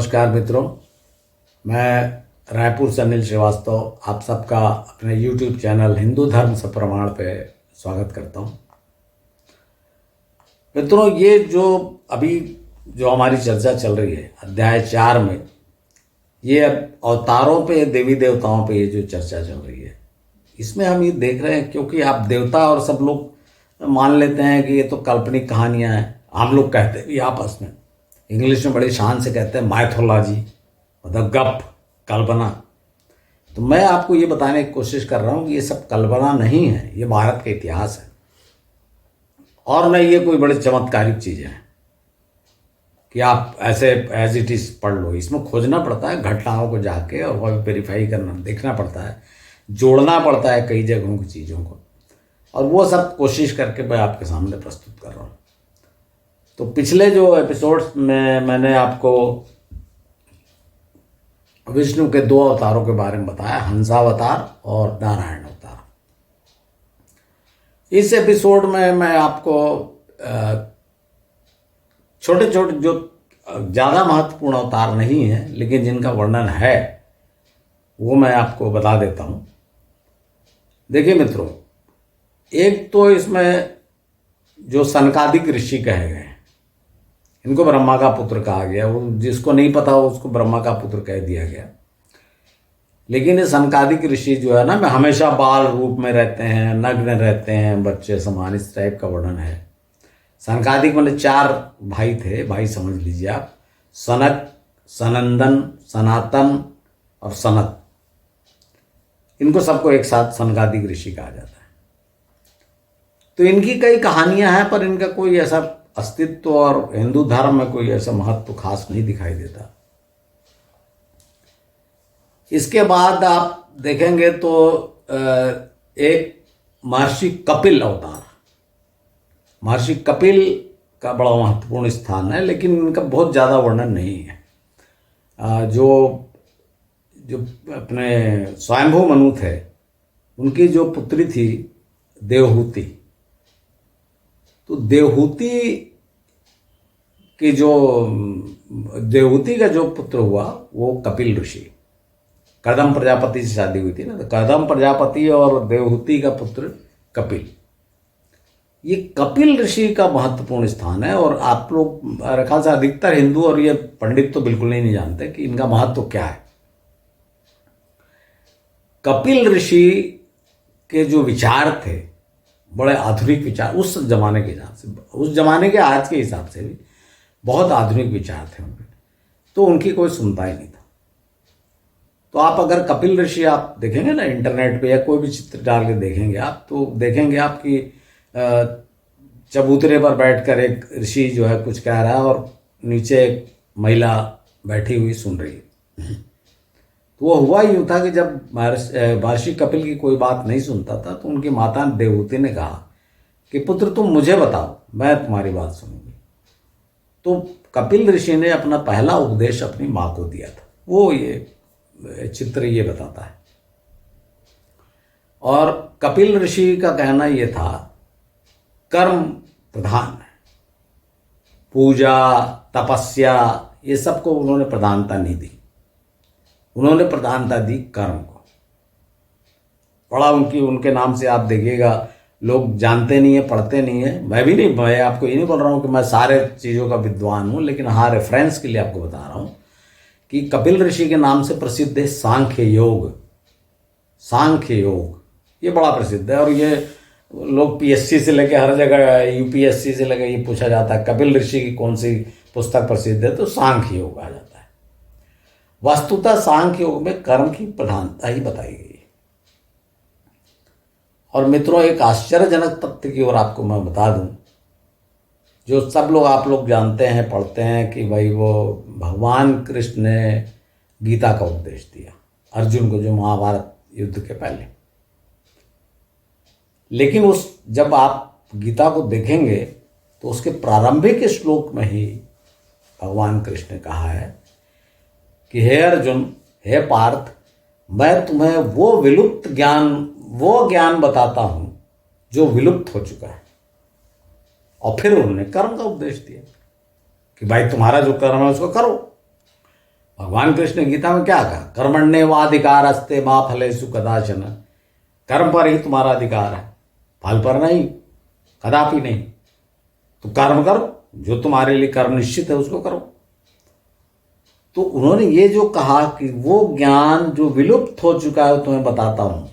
नमस्कार मित्रों, मैं रायपुर से अनिल श्रीवास्तव आप सबका अपने YouTube चैनल हिंदू धर्म सप्रमाण पे स्वागत करता हूँ। मित्रों, ये जो हमारी चर्चा चल रही है अध्याय 4 में, ये अवतारों पे, देवी देवताओं पे ये जो चर्चा चल रही है, इसमें हम ये देख रहे हैं क्योंकि आप देवता और सब लोग मान लेते हैं कि ये तो काल्पनिक कहानियाँ हैं। हम लोग कहते हैं भी आपस में, इंग्लिश में बड़ी शान से कहते हैं माइथोलॉजी, मतलब गप, कल्पना। तो मैं आपको ये बताने की कोशिश कर रहा हूँ कि ये सब कल्पना नहीं है, ये भारत का इतिहास है और न ये कोई बड़े चमत्कारिक चीज़ें हैं कि आप ऐसे एज इट इज़ पढ़ लो। इसमें खोजना पड़ता है, घटनाओं को जाके और वह वेरीफाई करना, देखना पड़ता है, जोड़ना पड़ता है कई जगहों की चीज़ों को, और वो सब कोशिश करके मैं आपके सामने प्रस्तुत कर रहा हूँ। तो पिछले जो एपिसोड्स में मैंने आपको विष्णु के 2 अवतारों के बारे में बताया, हंसावतार और नारायण अवतार। इस एपिसोड में मैं आपको छोटे छोटे जो ज़्यादा महत्वपूर्ण अवतार नहीं है लेकिन जिनका वर्णन है वो मैं आपको बता देता हूँ। देखिए मित्रों, एक तो इसमें जो सनकादिक ऋषि कहे गए, इनको ब्रह्मा का पुत्र कहा गया। वो जिसको नहीं पता हो उसको ब्रह्मा का पुत्र कह दिया गया। लेकिन ये सनकादिक ऋषि जो है ना, में हमेशा बाल रूप में रहते हैं, नग्न रहते हैं, बच्चे समान, इस टाइप का वर्णन है। सनकादिक मतलब 4 भाई थे, भाई समझ लीजिए आप, सनक, सनंदन, सनातन और सनत। इनको सबको एक साथ सनकादिक ऋषि कहा जाता है। तो इनकी कई कहानियां हैं पर इनका कोई ऐसा अस्तित्व और हिंदू धर्म में कोई ऐसा महत्व खास नहीं दिखाई देता। इसके बाद आप देखेंगे तो एक महर्षि कपिल अवतार, महर्षि कपिल का बड़ा महत्वपूर्ण स्थान है, लेकिन इनका बहुत ज़्यादा वर्णन नहीं है। जो अपने स्वयंभू मनु थे, उनकी जो पुत्री थी देवहूति, तो देवहूति का जो पुत्र हुआ वो कपिल ऋषि, कदम प्रजापति से शादी हुई थी ना, तो कदम प्रजापति और देवहूति का पुत्र कपिल। ये कपिल ऋषि का महत्वपूर्ण स्थान है और आप लोग मेरे ख्याल से अधिकतर हिंदू और ये पंडित तो बिल्कुल नहीं जानते कि इनका महत्व क्या है। कपिल ऋषि के जो विचार थे बड़े आधुनिक विचार, उस जमाने के हिसाब से, उस जमाने के आज के हिसाब से भी बहुत आधुनिक विचार थे उनके, तो उनकी कोई सुनता ही नहीं था। तो आप अगर कपिल ऋषि आप देखेंगे ना इंटरनेट पे या कोई भी चित्र डाल के देखेंगे आप, तो देखेंगे आप कि चबूतरे पर बैठकर एक ऋषि जो है कुछ कह रहा है और नीचे एक महिला बैठी हुई सुन रही है। तो वो हुआ यूँ था कि जब महर्षि कपिल की कोई बात नहीं सुनता था तो उनकी माता देवहूति ने कहा कि पुत्र तुम मुझे बताओ, मैं तुम्हारी बात सुनूंगी। तो कपिल ऋषि ने अपना पहला उपदेश अपनी माँ को दिया था। वो ये चित्र ये बताता है। और कपिल ऋषि का कहना ये था, कर्म प्रधान है, पूजा, तपस्या, ये सबको उन्होंने प्रधानता नहीं दी। उन्होंने प्रधानता दी कर्म को। बड़ा उनके नाम से आप देखिएगा लोग जानते नहीं है, पढ़ते नहीं है। मैं भी नहीं, मैं आपको ये नहीं बोल रहा हूँ कि मैं सारे चीज़ों का विद्वान हूँ, लेकिन हाँ रेफरेंस के लिए आपको बता रहा हूँ कि कपिल ऋषि के नाम से प्रसिद्ध है सांख्य योग। सांख्य योग ये बड़ा प्रसिद्ध है और ये लोग पीएससी से लेके हर जगह, यूपीएससी से लेके ये पूछा जाता है कपिल ऋषि की कौन सी पुस्तक प्रसिद्ध है, तो सांख्य योग आ जाता है। वस्तुतः सांख्य योग में कर्म की प्रधानता ही बताई गई है। और मित्रों, एक आश्चर्यजनक तथ्य की ओर आपको मैं बता दूं, जो सब लोग आप लोग जानते हैं, पढ़ते हैं कि भाई वो भगवान कृष्ण ने गीता का उपदेश दिया अर्जुन को, जो महाभारत युद्ध के पहले। लेकिन जब आप गीता को देखेंगे तो उसके प्रारंभिक श्लोक में ही भगवान कृष्ण ने कहा है कि हे अर्जुन, हे पार्थ, मैं तुम्हें वो ज्ञान बताता हूं जो विलुप्त हो चुका है। और फिर उन्होंने कर्म का उपदेश दिया कि भाई तुम्हारा जो कर्म है उसको करो। भगवान कृष्ण गीता में क्या कहा? कर्मण्येवाधिकारस्ते मा फलेषु कदाचन। कर्म पर ही तुम्हारा अधिकार है, फल पर नहीं, कदापि नहीं। तो कर्म करो, जो तुम्हारे लिए कर्म निश्चित है उसको करो। तो उन्होंने ये जो कहा कि वो ज्ञान जो विलुप्त हो चुका है तुम्हें बताता हूं,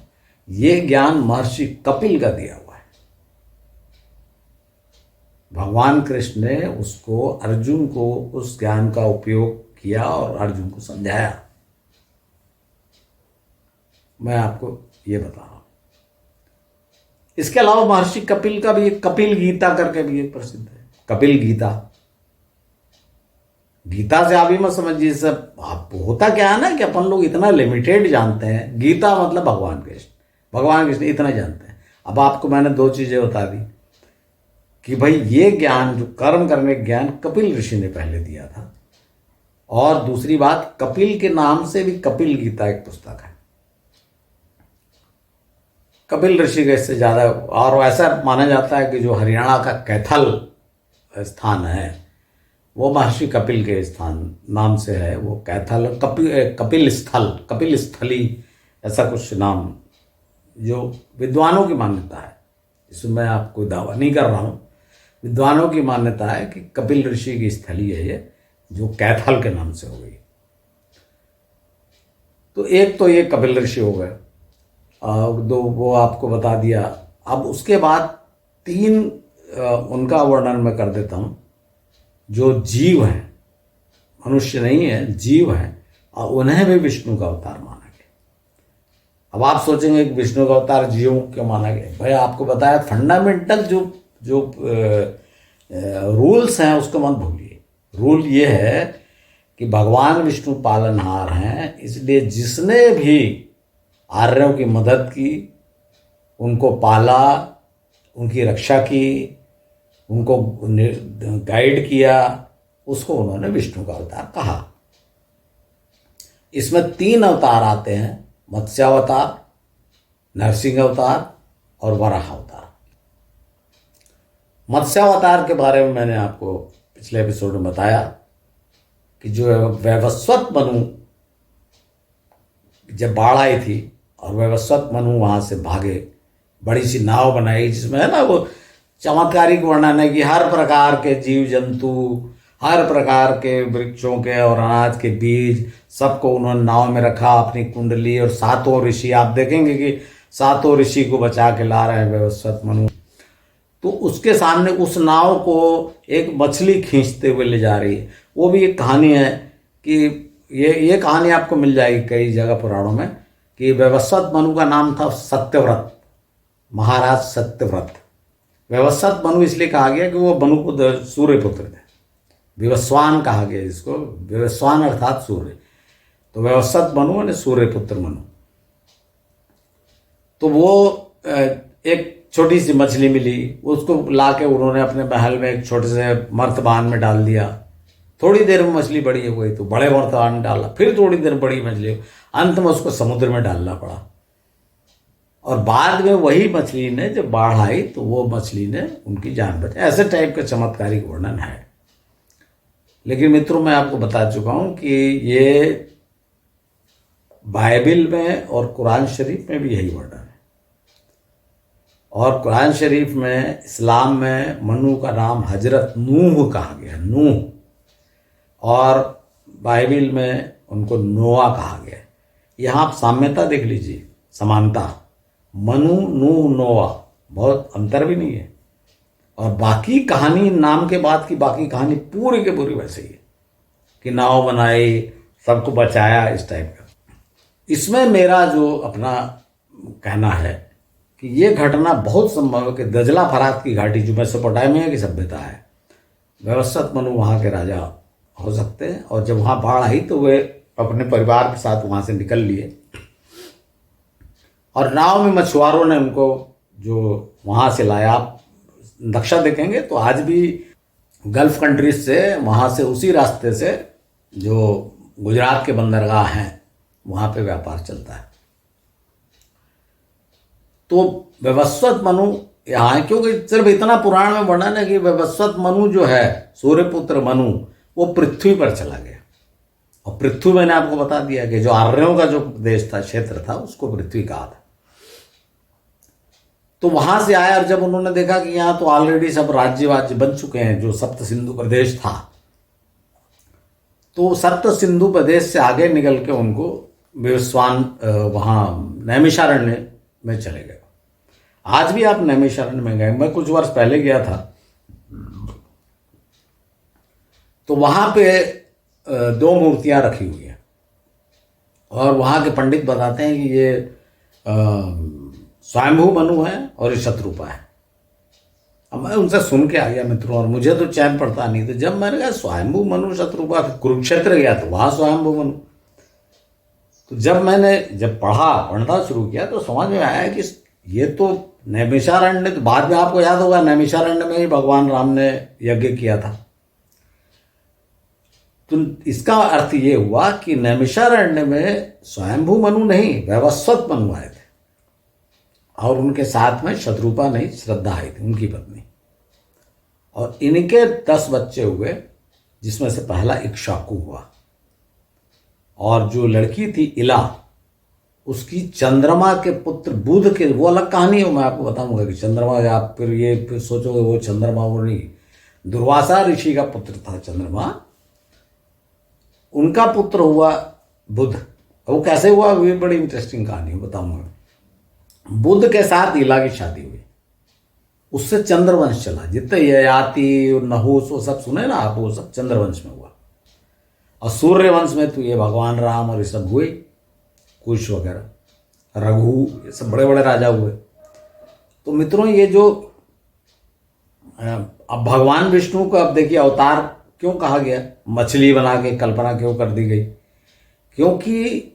ये ज्ञान महर्षि कपिल का दिया हुआ है। भगवान कृष्ण ने उसको, अर्जुन को उस ज्ञान का उपयोग किया और अर्जुन को समझाया। मैं आपको ये बता रहा हूं। इसके अलावा महर्षि कपिल का भी एक कपिल गीता करके भी एक प्रसिद्ध है, कपिल गीता। गीता से आप ही मत समझिए सब, आप होता क्या है ना कि अपन लोग इतना लिमिटेड जानते हैं। गीता मतलब भगवान कृष्ण इतना जानते हैं। अब आपको मैंने दो चीजें बता दी कि भाई ये ज्ञान जो कर्म करने का ज्ञान कपिल ऋषि ने पहले दिया था, और दूसरी बात कपिल के नाम से भी कपिल गीता एक पुस्तक है। कपिल ऋषि का इससे ज्यादा, और ऐसा माना जाता है कि जो हरियाणा का कैथल स्थान है वो महर्षि कपिल के स्थान नाम से है। वो कैथल कपिल स्थली, ऐसा कुछ नाम जो विद्वानों की मान्यता है। इसमें मैं आपको दावा नहीं कर रहा हूँ, विद्वानों की मान्यता है कि कपिल ऋषि की स्थली है ये, जो कैथल के नाम से हो गई। तो एक तो ये कपिल ऋषि हो गए, और दो वो आपको बता दिया। अब उसके बाद तीन उनका वर्णन मैं कर देता हूँ। जो जीव हैं, मनुष्य नहीं है, जीव हैं, और उन्हें भी विष्णु का अवतार माना गया। अब आप सोचेंगे कि विष्णु का अवतार जीवों क्यों माना गया? भाई आपको बताया फंडामेंटल जो रूल्स हैं उसको मत भूलिए। रूल ये है कि भगवान विष्णु पालनहार हैं, इसलिए जिसने भी आर्यों की मदद की, उनको पाला, उनकी रक्षा की, उनको गाइड किया, उसको उन्होंने विष्णु का अवतार कहा। इसमें तीन अवतार आते हैं, मत्स्यावतार, नरसिंह अवतार और वराह अवतार। मत्स्यावतार के बारे में मैंने आपको पिछले एपिसोड में बताया कि जो वैवस्वत मनु, जब बाढ़ आई थी और वैवस्वत मनु वहां से भागे, बड़ी सी नाव बनाई जिसमें है ना वो चमत्कारिक वर्णन है कि हर प्रकार के जीव जंतु, हर प्रकार के वृक्षों के और अनाज के बीज, सबको उन्होंने नाव में रखा, अपनी कुंडली, और सातों ऋषि, आप देखेंगे कि सातों ऋषि को बचा के ला रहे हैं वैवस्वत मनु। तो उसके सामने उस नाव को एक मछली खींचते हुए ले जा रही है। वो भी एक कहानी है कि ये कहानी आपको मिल जाएगी कई जगह पुराणों में, कि वैवस्वत मनु का नाम था सत्यव्रत, महाराज सत्यव्रत। वैवस्वत मनु इसलिए कहा गया कि वो मनु सूर्य पुत्र थे, विवस्वान कहा गया इसको, विवस्वान अर्थात सूर्य। तो वैवस्वत मनु ने सूर्य पुत्र मनु। तो वो एक छोटी सी मछली मिली, उसको लाके उन्होंने अपने महल में एक छोटे से मर्तबान में डाल दिया। थोड़ी देर में मछली बड़ी हो गई तो बड़े मर्तबान में डाला, फिर थोड़ी देर बड़ी मछली, अंत में उसको समुद्र में डालना पड़ा। और बाद में वही मछली ने, जब बाढ़ आई तो वो मछली ने उनकी जान बचाई। ऐसे टाइप का चमत्कारिक वर्णन है। लेकिन मित्रों, मैं आपको बता चुका हूं कि ये बाइबल में और कुरान शरीफ में भी यही वर्णन है। और कुरान शरीफ में, इस्लाम में मनु का नाम हजरत नूह कहा गया, नूह, और बाइबल में उनको नोआ कहा गया। यहाँ आप साम्यता देख लीजिए, समानता, मनु, नूह, नोआ, बहुत अंतर भी नहीं है। और बाकी कहानी, नाम के बाद की बाकी कहानी पूरी के पूरी वैसे ही है कि नाव बनाई, सबको बचाया, इस टाइप का। इसमें मेरा जो अपना कहना है कि ये घटना बहुत संभव है कि दजला फरात की घाटी, जो मेसोपोटामिया की सभ्यता है, वैवस्वत मनु वहाँ के राजा हो सकते हैं। और जब वहाँ बाढ़ आई तो वे अपने परिवार के साथ वहाँ से निकल लिए, और नाव में मछुआरों ने उनको जो वहाँ से लाया। आप नक्शा देखेंगे तो आज भी गल्फ कंट्रीज से, वहाँ से उसी रास्ते से जो गुजरात के बंदरगाह हैं वहाँ पे व्यापार चलता है। तो वैवस्वत मनु यहाँ है, क्योंकि सिर्फ इतना पुराण में वर्णन है कि वैवस्वत मनु जो है, सूर्यपुत्र मनु, वो पृथ्वी पर चला गया और पृथ्वी मैंने आपको बता दिया कि जो आर्यों का जो देश था, क्षेत्र था, उसको पृथ्वी कहा था। तो वहां से आया और जब उन्होंने देखा कि यहाँ तो ऑलरेडी सब राज्य वाज्य बन चुके हैं, जो सप्त सिंधु प्रदेश था, तो सप्त सिंधु प्रदेश से आगे निकल के उनको विवस्वान वहाँ नैमिषारण्य में चले गए। आज भी आप नैमिषारण्य में गए, मैं कुछ वर्ष पहले गया था, तो वहाँ पे दो मूर्तियां रखी हुई हैं और वहाँ के पंडित बताते हैं कि ये स्वयंभू मनु है और ये शत्रुपा है। अब मैं उनसे सुन के आ गया मित्रों, और मुझे तो चैन पड़ता नहीं। तो जब मैंने कहा स्वयंभू मनु शत्रुपा, फिर कुरुक्षेत्र गया तो वहाँ स्वयंभू मनु। तो जब पढ़ना शुरू किया तो समझ में आया कि ये तो नैमिषारण्य, तो बाद में आपको याद होगा नैमिषारण्य में ही भगवान राम ने यज्ञ किया था। तो इसका अर्थ ये हुआ कि नैमिषारण्य में स्वयंभू मनु नहीं, वैवस्वत मनु आए थे, और उनके साथ में शत्रुपा नहीं, श्रद्धा आई थी, उनकी पत्नी। और इनके 10 बच्चे हुए, जिसमें से पहला इक्ष्वाकु हुआ, और जो लड़की थी इला, उसकी चंद्रमा के पुत्र बुध के, वो अलग कहानी है, मैं आपको बताऊंगा कि चंद्रमा, आप फिर सोचोगे वो चंद्रमा, वो नहीं, दुर्वासा ऋषि का पुत्र था चंद्रमा, उनका पुत्र हुआ बुध। वो कैसे हुआ, ये बड़ी इंटरेस्टिंग कहानी है, बताऊंगा। बुध के साथ इला की शादी हुई, उससे चंद्रवंश चला। जितने ययाति, नहुस, वो सब सुने ना आप, वो सब चंद्रवंश में हुआ। और सूर्यवंश में तो ये भगवान राम और ये सब हुए, कुश वगैरह, रघु, ये सब बड़े बड़े राजा हुए। तो मित्रों, ये जो अब भगवान विष्णु का, अब देखिए अवतार क्यों कहा गया, मछली बना के कल्पना क्यों कर दी गई, क्योंकि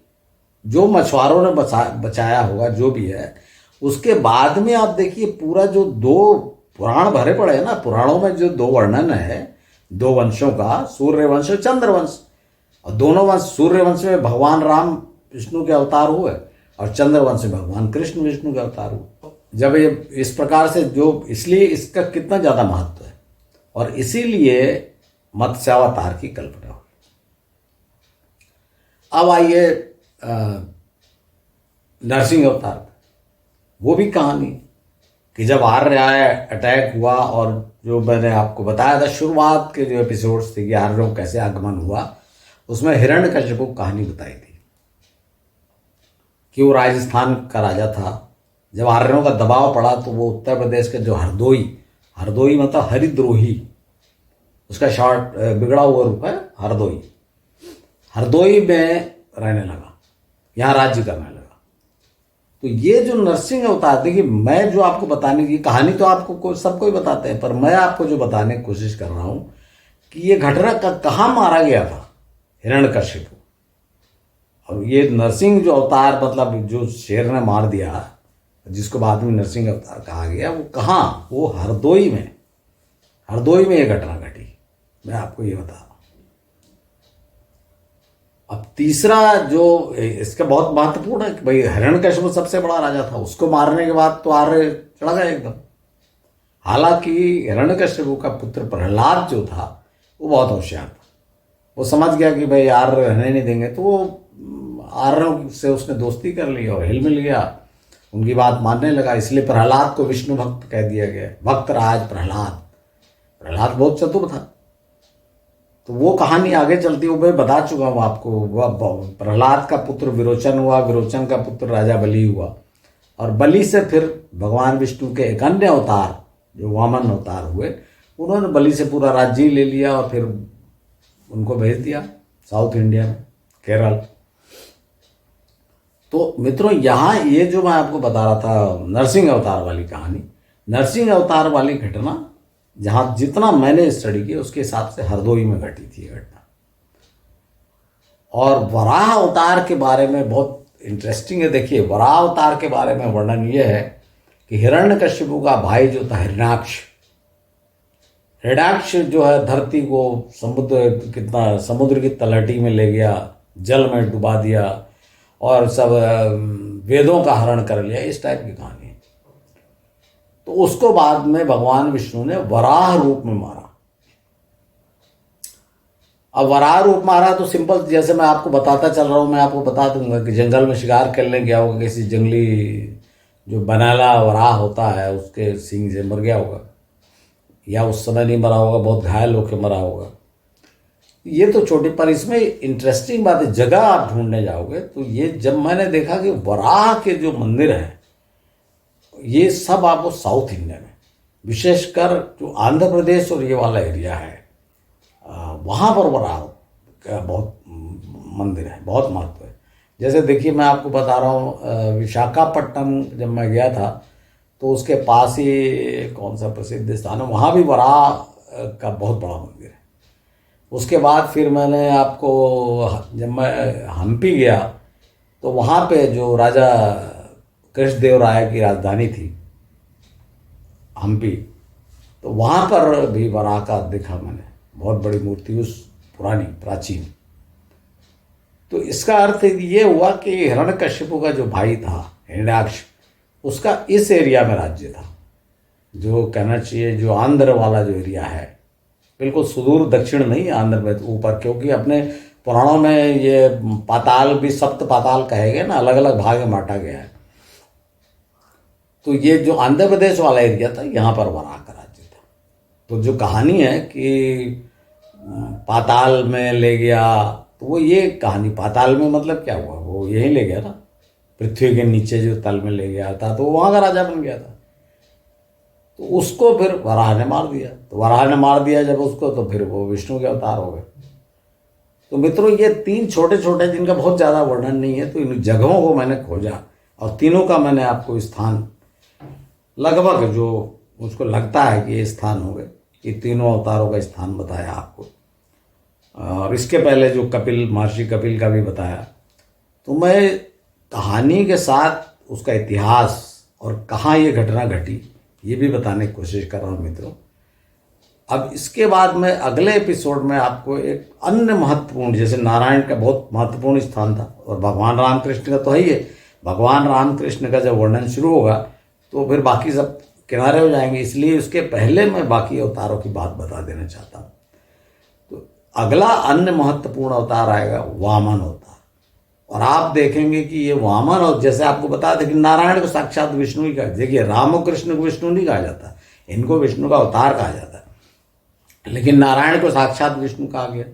जो मछुआरों ने बचाया होगा, जो भी है, उसके बाद में आप देखिए पूरा जो 2 पुराण भरे पड़े हैं ना, पुराणों में जो 2 वर्णन है 2 वंशों का, सूर्यवंश और चंद्रवंश। और दोनों वंश, सूर्यवंश में भगवान राम विष्णु के अवतार हुए और चंद्रवंश में भगवान कृष्ण विष्णु के अवतार हुए। जब ये इस प्रकार से, जो इसलिए इसका कितना ज़्यादा महत्व है, और इसीलिए मत्स्यावतार की कल्पना हुई। अब आइए नरसिंह अवतार, वो भी कहानी कि जब आर्य आए, अटैक हुआ, और जो मैंने आपको बताया था शुरुआत के जो एपिसोड्स थे कि आर्यों कैसे आगमन हुआ, उसमें हिरण्यकश्यप कैसे बताई थी कि वो राजस्थान का राजा था। जब आर्यों का दबाव पड़ा तो वो उत्तर प्रदेश के जो हरदोई मतलब हरिद्रोही, उसका शॉर्ट बिगड़ा हुआ रूप है हरदोई में रहने लगा, यहाँ राज्य करने लगा। तो ये जो नरसिंह अवतार, देखिए मैं जो आपको बताने की कहानी तो आपको सबको ही बताते हैं, पर मैं आपको जो बताने की कोशिश कर रहा हूँ कि ये घटना कहाँ मारा गया था, हिरण्यकश्यप। और ये नरसिंह जो अवतार, मतलब जो शेर ने मार दिया, जिसको बाद में नरसिंह अवतार कहा गया, वो कहाँ, वो हरदोई में ये घटना घटी। मैं आपको ये बता रहा हूं। अब तीसरा जो इसका बहुत महत्वपूर्ण है कि भाई हिरण्यकश्यप सबसे बड़ा राजा था, उसको मारने के बाद तो आर्य चढ़ गए एकदम। हालांकि हिरण्यकश्यप का पुत्र प्रहलाद जो था वो बहुत होशियार था, वो समझ गया कि भाई आर्य रहने नहीं देंगे, तो वो आर्यों से उसने दोस्ती कर ली और हिल मिल गया, उनकी बात मानने लगा। इसलिए प्रहलाद को विष्णु भक्त कह दिया गया, भक्त राज प्रहलाद बहुत चतुर था। तो वो कहानी आगे चलती हुई मैं बता चुका हूँ आपको। प्रहलाद का पुत्र विरोचन हुआ, विरोचन का पुत्र राजा बलि हुआ, और बलि से फिर भगवान विष्णु के एक अन्य अवतार जो वामन अवतार हुए, उन्होंने बलि से पूरा राज्य ले लिया और फिर उनको भेज दिया साउथ इंडिया में, केरल। तो मित्रों, यहाँ ये जो मैं आपको बता रहा था नरसिंह अवतार वाली कहानी, नरसिंह अवतार वाली घटना जहाँ जितना मैंने स्टडी किया उसके हिसाब से हरदोई में घटी थी घटना। और वराह अवतार के बारे में बहुत इंटरेस्टिंग है। देखिए, वराह अवतार के बारे में वर्णन ये है कि हिरण्यकश्यप का भाई जो था हिरण्याक्ष जो है, धरती को समुद्र की तलहटी में ले गया, जल में डुबा दिया और सब वेदों का हरण कर लिया, इस टाइप की कहानी है। तो उसको बाद में भगवान विष्णु ने वराह रूप में मारा। अब वराह रूप महाराज तो सिंपल, जैसे मैं आपको बताता चल रहा हूँ, मैं आपको बता दूंगा कि जंगल में शिकार करने गया होगा, किसी जंगली जो बनाला वराह होता है उसके सींग से मर गया होगा, या उस समय नहीं मरा होगा, बहुत घायल होकर मरा होगा। ये तो छोटी, पर इसमें इंटरेस्टिंग बात है, जगह आप ढूंढने जाओगे तो ये जब मैंने देखा कि वराह के जो मंदिर हैं ये सब आपको साउथ इंडिया में, विशेषकर जो आंध्र प्रदेश और ये वाला एरिया है, वहाँ पर वराह का बहुत मंदिर है, बहुत महत्व है। जैसे देखिए मैं आपको बता रहा हूँ, विशाखापट्टनम जब मैं गया था तो उसके पास ही कौन सा प्रसिद्ध स्थान है, वहाँ भी वराह का बहुत बड़ा मंदिर है। उसके बाद फिर मैंने आपको, जब मैं हम्पी गया तो वहाँ पे जो राजा कृष्णदेवराय की राजधानी थी हम्पी, तो वहाँ पर भी वराह का देखा मैंने, बहुत बड़ी मूर्ति, उस पुरानी प्राचीन। तो इसका अर्थ ये हुआ कि हिरण्यकश्यपु का जो भाई था हिरण्याक्ष, उसका इस एरिया में राज्य था, जो कहना चाहिए जो आंध्र वाला जो एरिया है, बिल्कुल सुदूर दक्षिण नहीं, आंध्र में ऊपर, क्योंकि अपने पुराणों में ये पाताल भी सप्त पाताल कहे गए ना, अलग अलग भाग में बांटा गया है। तो ये जो आंध्र प्रदेश वाला एरिया था, यहाँ पर वराह का राज्य था। तो जो कहानी है कि पाताल में ले गया, तो वो ये कहानी, पाताल में मतलब क्या हुआ, वो यहीं ले गया ना, पृथ्वी के नीचे जो तल में ले गया था, तो वहाँ का राजा बन गया था। तो उसको फिर वराह ने मार दिया, तो वराह ने मार दिया जब उसको, तो फिर वो विष्णु के अवतार हो गए। तो मित्रों ये तीन छोटे छोटे, जिनका बहुत ज़्यादा वर्णन नहीं है, तो इन जगहों को मैंने खोजा और तीनों का मैंने आपको स्थान लगभग जो मुझको लगता है कि ये स्थान हो गए, ये तीनों अवतारों का स्थान बताया आपको। और इसके पहले जो कपिल, महर्षि कपिल का भी बताया। तो मैं कहानी के साथ उसका इतिहास और कहाँ ये घटना घटी ये भी बताने की कोशिश कर रहा हूँ मित्रों। अब इसके बाद में अगले एपिसोड में आपको एक अन्य महत्वपूर्ण, जैसे नारायण का बहुत महत्वपूर्ण स्थान था और भगवान रामकृष्ण का तो है ही है, भगवान रामकृष्ण का जब वर्णन शुरू होगा तो फिर बाकी सब किनारे हो जाएंगे, इसलिए उसके पहले मैं बाकी अवतारों की बात बता देना चाहता हूँ। तो अगला अन्य महत्वपूर्ण अवतार आएगा वामन अवतार, और आप देखेंगे कि ये वामन, और जैसे आपको बता दें कि नारायण को साक्षात विष्णु ही कहा, देखिए राम और कृष्ण को विष्णु नहीं कहा जाता, इनको विष्णु का अवतार कहा जाता है, लेकिन नारायण को साक्षात विष्णु कहा गया।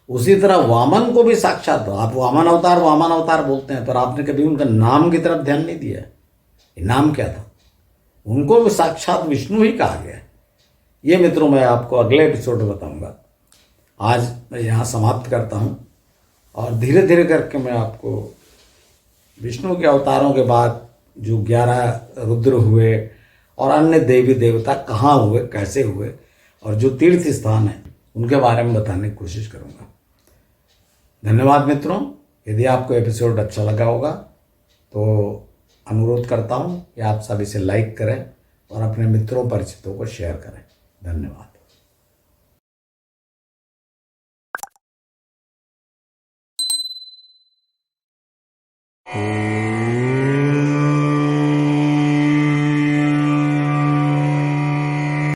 उसी तरह वामन को भी साक्षात, आप वामन अवतार बोलते हैं, पर आपने कभी उनका नाम की तरफ ध्यान नहीं दिया, नाम क्या था, उनको भी साक्षात विष्णु ही कहा गया। ये मित्रों मैं आपको अगले एपिसोड में बताऊंगा। आज मैं यहाँ समाप्त करता हूँ, और धीरे धीरे करके मैं आपको विष्णु के अवतारों के बाद जो 11 रुद्र हुए और अन्य देवी देवता कहाँ हुए, कैसे हुए, और जो तीर्थ स्थान है उनके बारे में बताने की कोशिश करूँगा। धन्यवाद मित्रों। यदि आपको एपिसोड अच्छा लगा होगा तो अनुरोध करता हूँ कि आप सब इसे लाइक करें और अपने मित्रों परिचितों को शेयर करें। धन्यवाद।